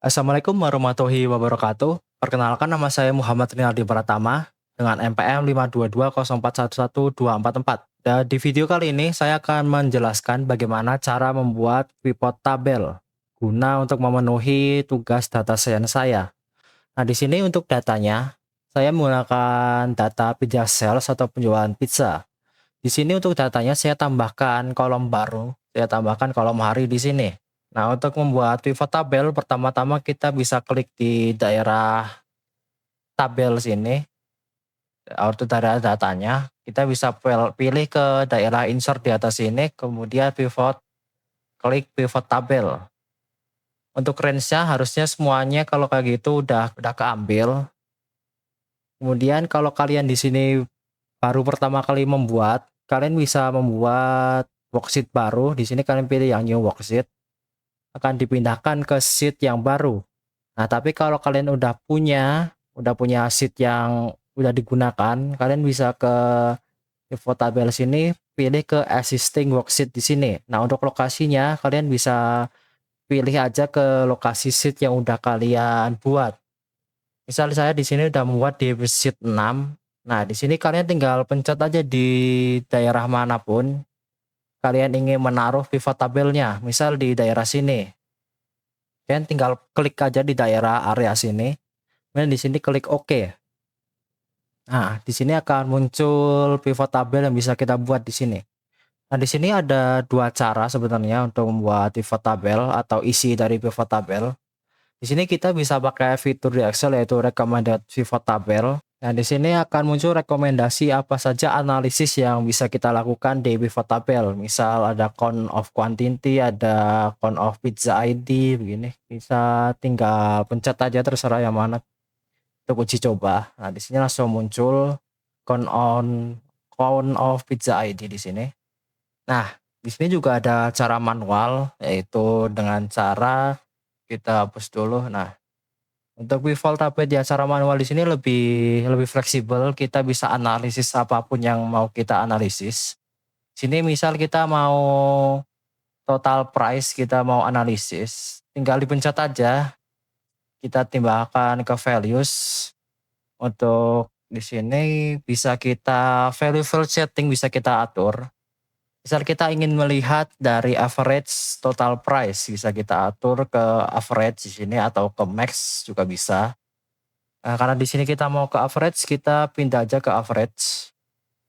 Assalamualaikum warahmatullahi wabarakatuh. Perkenalkan nama saya Muhammad Rinaldi Pratama dengan NPM 52204111244. Dan di video kali ini saya akan menjelaskan bagaimana cara membuat pivot tabel guna untuk memenuhi tugas data science saya. Nah, di sini untuk datanya saya menggunakan data pizza sales atau penjualan pizza. Di sini untuk datanya saya tambahkan kolom baru, saya tambahkan kolom hari di sini. Nah, untuk membuat pivot tabel, pertama-tama kita bisa klik di daerah tabel sini, auto daerah datanya. Kita bisa pilih ke daerah insert di atas sini, kemudian pivot, klik pivot tabel. Untuk range-nya harusnya semuanya kalau kayak gitu udah keambil. Kemudian kalau kalian di sini baru pertama kali membuat, kalian bisa membuat worksheet baru. Di sini kalian pilih yang new worksheet, akan dipindahkan ke sheet yang baru. Nah, tapi kalau kalian udah punya sheet yang udah digunakan, kalian bisa ke pivot table sini, pilih ke existing worksheet di sini. Nah, untuk lokasinya kalian bisa pilih aja ke lokasi sheet yang udah kalian buat. Misal saya di sini udah membuat di sheet 6. Nah, di sini kalian tinggal pencet aja di daerah manapun kalian ingin menaruh pivot tabelnya. Misal di daerah sini. Kalian tinggal klik aja di daerah area sini. Kemudian di sini klik OK. Nah, di sini akan muncul pivot tabel yang bisa kita buat di sini. Nah, di sini ada dua cara sebenarnya untuk membuat pivot tabel atau isi dari pivot tabel. Di sini kita bisa pakai fitur di Excel yaitu recommended pivot table. Nah, di sini akan muncul rekomendasi apa saja analisis yang bisa kita lakukan di pivot table. Misal ada count of quantity, ada count of pizza ID, begini. Bisa tinggal pencet aja terserah yang mana untuk uji coba. Nah, di sini langsung muncul count of pizza ID di sini. Nah, di sini juga ada cara manual yaitu dengan cara kita hapus dulu. Nah, untuk pivot table di acara manual di sini lebih fleksibel, kita bisa analisis apapun yang mau kita analisis. Sini misal kita mau total price, kita mau analisis, tinggal dipencet aja, kita timbahkan ke values. Untuk di sini bisa kita value setting bisa kita atur. Misal kita ingin melihat dari average total price, bisa kita atur ke average di sini atau ke max juga bisa. Nah, karena di sini kita mau ke average, kita pindah aja ke average.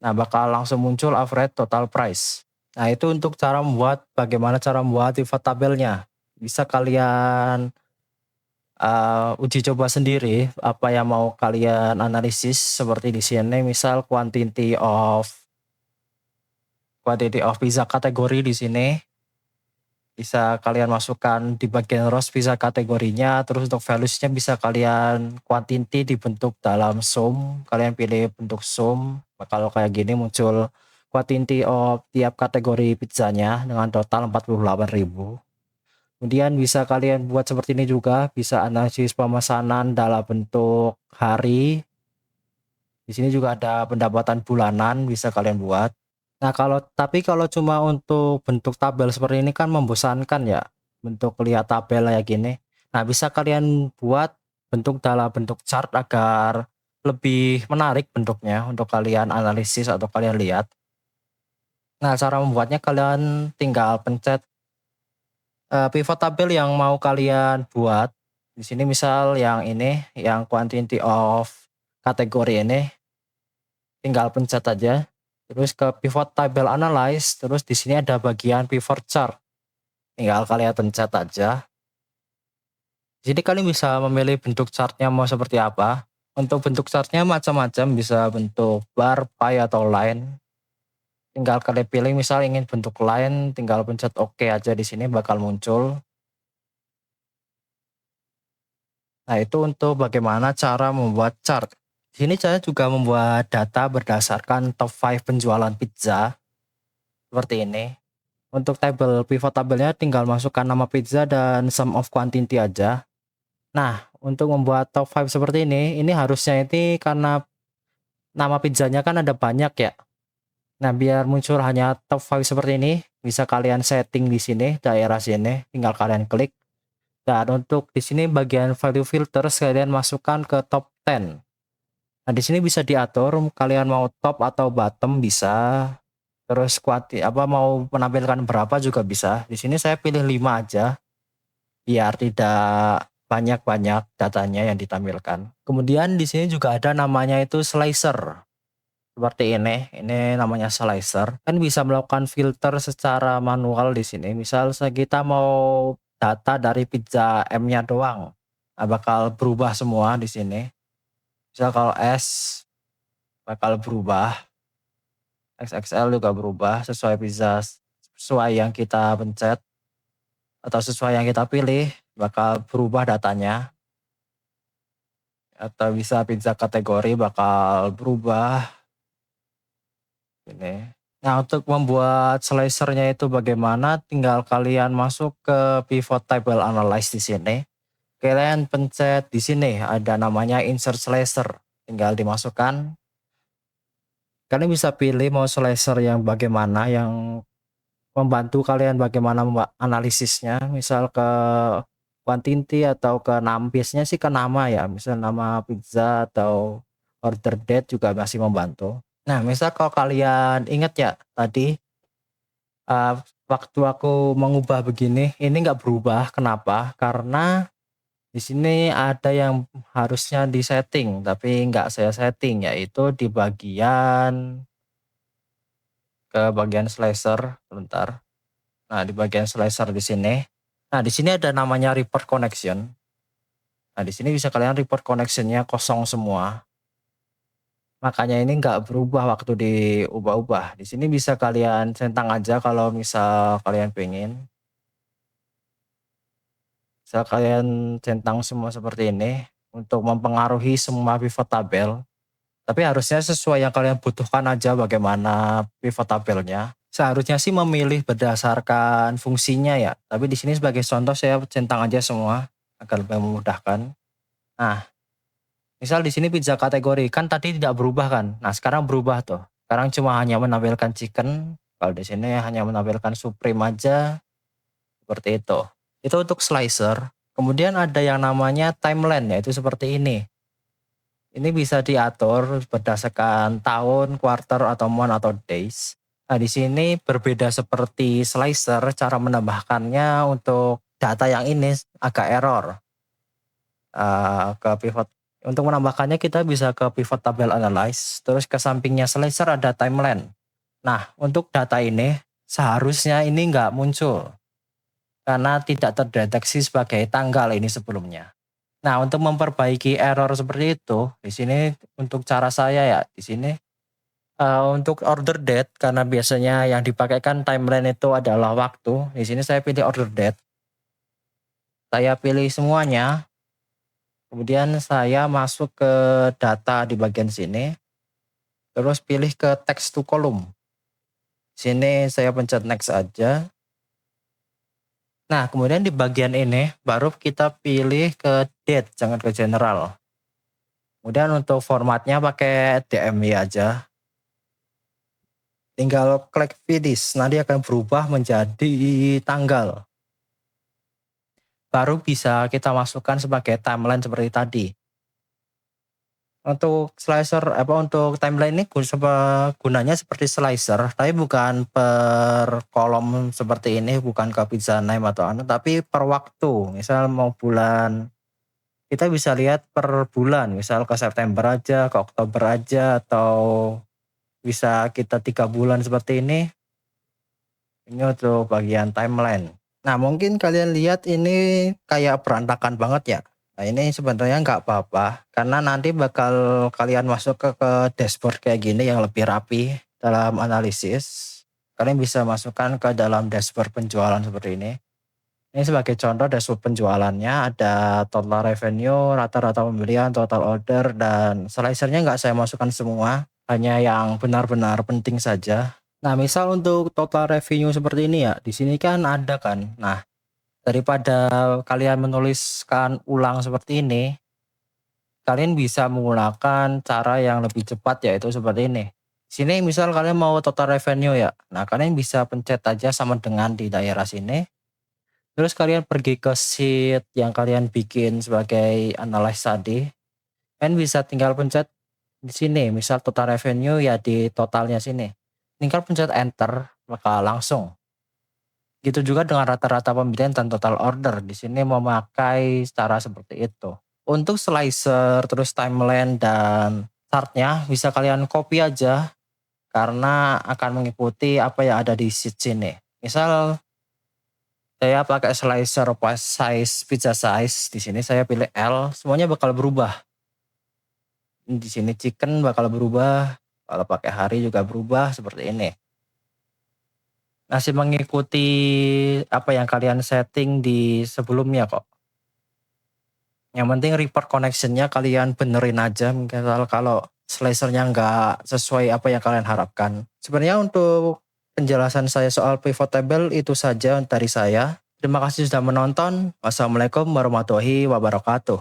Nah, bakal langsung muncul average total price. Nah, itu untuk bagaimana cara membuat pivot tabelnya. Bisa kalian uji coba sendiri apa yang mau kalian analisis, seperti di sini misal quantity of pizza kategori di sini. Bisa kalian masukkan di bagian rows bisa kategorinya, terus untuk values-nya bisa kalian quantity dibentuk dalam sum, kalian pilih bentuk sum. Kalau kayak gini muncul quantity of tiap kategori pizzanya dengan total 48.000. Kemudian bisa kalian buat seperti ini juga, bisa analisis pemesanan dalam bentuk hari. Di sini juga ada pendapatan bulanan bisa kalian buat. Nah, kalau cuma untuk bentuk tabel seperti ini kan membosankan ya, bentuk lihat tabel kayak gini. Nah, bisa kalian buat dalam bentuk chart agar lebih menarik bentuknya untuk kalian analisis atau kalian lihat. Nah, cara membuatnya kalian tinggal pencet pivot tabel yang mau kalian buat. Di sini misal yang ini, yang quantity of kategori ini, tinggal pencet aja. Terus ke pivot table analyze, terus di sini ada bagian pivot chart. Tinggal kalian pencet aja. Di sini kalian bisa memilih bentuk chartnya mau seperti apa. Untuk bentuk chartnya macam-macam, bisa bentuk bar, pie atau line. Tinggal kalian pilih, misal ingin bentuk line, tinggal pencet OK aja di sini bakal muncul. Nah, itu untuk bagaimana cara membuat chart. Di sini saya juga membuat data berdasarkan top 5 penjualan pizza. Seperti ini. Untuk pivot tabelnya tinggal masukkan nama pizza dan sum of quantity aja. Nah, untuk membuat top 5 seperti ini harusnya ini karena nama pizzanya kan ada banyak ya. Nah, biar muncul hanya top 5 seperti ini, bisa kalian setting di sini, daerah sini, tinggal kalian klik. Dan untuk di sini bagian value filter kalian masukkan ke top 10. Nah, di sini bisa diatur kalian mau top atau bottom bisa. Terus mau menampilkan berapa juga bisa. Di sini saya pilih 5 aja biar tidak banyak-banyak datanya yang ditampilkan. Kemudian di sini juga ada namanya itu slicer. Seperti ini namanya slicer. Kan bisa melakukan filter secara manual di sini. Misal kita mau data dari pizza M-nya doang. Nah, bakal berubah semua di sini. Misal kalau S bakal berubah, XXL juga berubah sesuai pizza sesuai yang kita pencet atau sesuai yang kita pilih bakal berubah datanya. Atau bisa pizza kategori bakal berubah ini. Nah, untuk membuat slicernya itu bagaimana? Tinggal kalian masuk ke pivot table analyze di sini. Kalian pencet di sini ada namanya insert slicer. Tinggal dimasukkan. Kalian bisa pilih mau slicer yang bagaimana, yang membantu kalian bagaimana analisisnya. Misal ke quantity atau ke nampisnya sih ke nama ya. Misal nama pizza atau order date juga masih membantu. Nah, misal kalau kalian ingat ya tadi waktu aku mengubah begini, ini nggak berubah. Kenapa? Karena di sini ada yang harusnya disetting, tapi nggak saya setting, yaitu di bagian slicer, bentar. Nah, di bagian slicer di sini. Nah, di sini ada namanya report connection. Nah, di sini bisa kalian report connectionnya kosong semua. Makanya ini nggak berubah waktu diubah-ubah. Di sini bisa kalian centang aja kalau misal kalian pengen. Misal kalian centang semua seperti ini untuk mempengaruhi semua pivot tabel. Tapi harusnya sesuai yang kalian butuhkan aja bagaimana pivot tabelnya. Seharusnya sih memilih berdasarkan fungsinya ya. Tapi di sini sebagai contoh saya centang aja semua agar lebih memudahkan. Nah, misal di sini pizza kategori kan tadi tidak berubah kan. Nah, sekarang berubah tuh. Sekarang cuma hanya menampilkan chicken. Kalau di sini hanya menampilkan supreme aja. Seperti itu. Itu untuk slicer. Kemudian ada yang namanya timeline, yaitu seperti ini. Ini bisa diatur berdasarkan tahun, quarter, atau month, atau days. Nah, di sini berbeda seperti slicer, cara menambahkannya untuk data yang ini agak error. Ke pivot. Untuk menambahkannya kita bisa ke pivot table analyze, terus ke sampingnya slicer ada timeline. Nah, untuk data ini seharusnya ini nggak muncul karena tidak terdeteksi sebagai tanggal ini sebelumnya. Nah, untuk memperbaiki error seperti itu, di sini untuk cara saya ya, di sini untuk order date karena biasanya yang dipakai kan timeline itu adalah waktu. Di sini saya pilih order date. Saya pilih semuanya. Kemudian saya masuk ke data di bagian sini. Terus pilih ke text to column. Sini saya pencet next aja. Nah, kemudian di bagian ini baru kita pilih ke date, jangan ke general. Kemudian untuk formatnya pakai DMY aja. Tinggal klik finish, nanti akan berubah menjadi tanggal. Baru bisa kita masukkan sebagai timeline seperti tadi. Untuk untuk timeline ini gunanya seperti slicer, tapi bukan per kolom seperti ini, bukan ke pizza name atau tapi per waktu. Misal mau bulan, kita bisa lihat per bulan, misal ke September aja, ke Oktober aja, atau bisa kita 3 bulan seperti ini. Ini untuk bagian timeline. Nah, mungkin kalian lihat ini kayak berantakan banget ya. Nah, ini sebenarnya nggak apa-apa karena nanti bakal kalian masuk ke dashboard kayak gini yang lebih rapi dalam analisis. Kalian bisa masukkan ke dalam dashboard penjualan seperti ini. Ini sebagai contoh dashboard penjualannya ada total revenue, rata-rata pembelian, total order, dan slicernya nggak saya masukkan semua, hanya yang benar-benar penting saja. Nah, misal untuk total revenue seperti ini ya, di sini kan ada kan. Nah, daripada kalian menuliskan ulang seperti ini, kalian bisa menggunakan cara yang lebih cepat yaitu seperti ini. Di sini misal kalian mau total revenue ya. Nah, kalian bisa pencet aja sama dengan di daerah sini. Terus kalian pergi ke sheet yang kalian bikin sebagai analyze tadi, kan bisa tinggal pencet di sini, misal total revenue ya di totalnya sini. Tinggal pencet enter, maka langsung. Gitu juga dengan rata-rata pembelian dan total order. Di sini memakai cara seperti itu. Untuk slicer, terus timeline dan chartnya bisa kalian copy aja karena akan mengikuti apa yang ada di sheet sini. Misal saya pakai slicer pas size pizza size, di sini saya pilih L, semuanya bakal berubah. Di sini chicken bakal berubah, kalau pakai hari juga berubah seperti ini. Masih mengikuti apa yang kalian setting di sebelumnya kok. Yang penting report connection-nya kalian benerin aja, misal kalau slicernya nggak sesuai apa yang kalian harapkan. Sebenarnya untuk penjelasan saya soal pivot table itu saja dari saya. Terima kasih sudah menonton. Wassalamualaikum warahmatullahi wabarakatuh.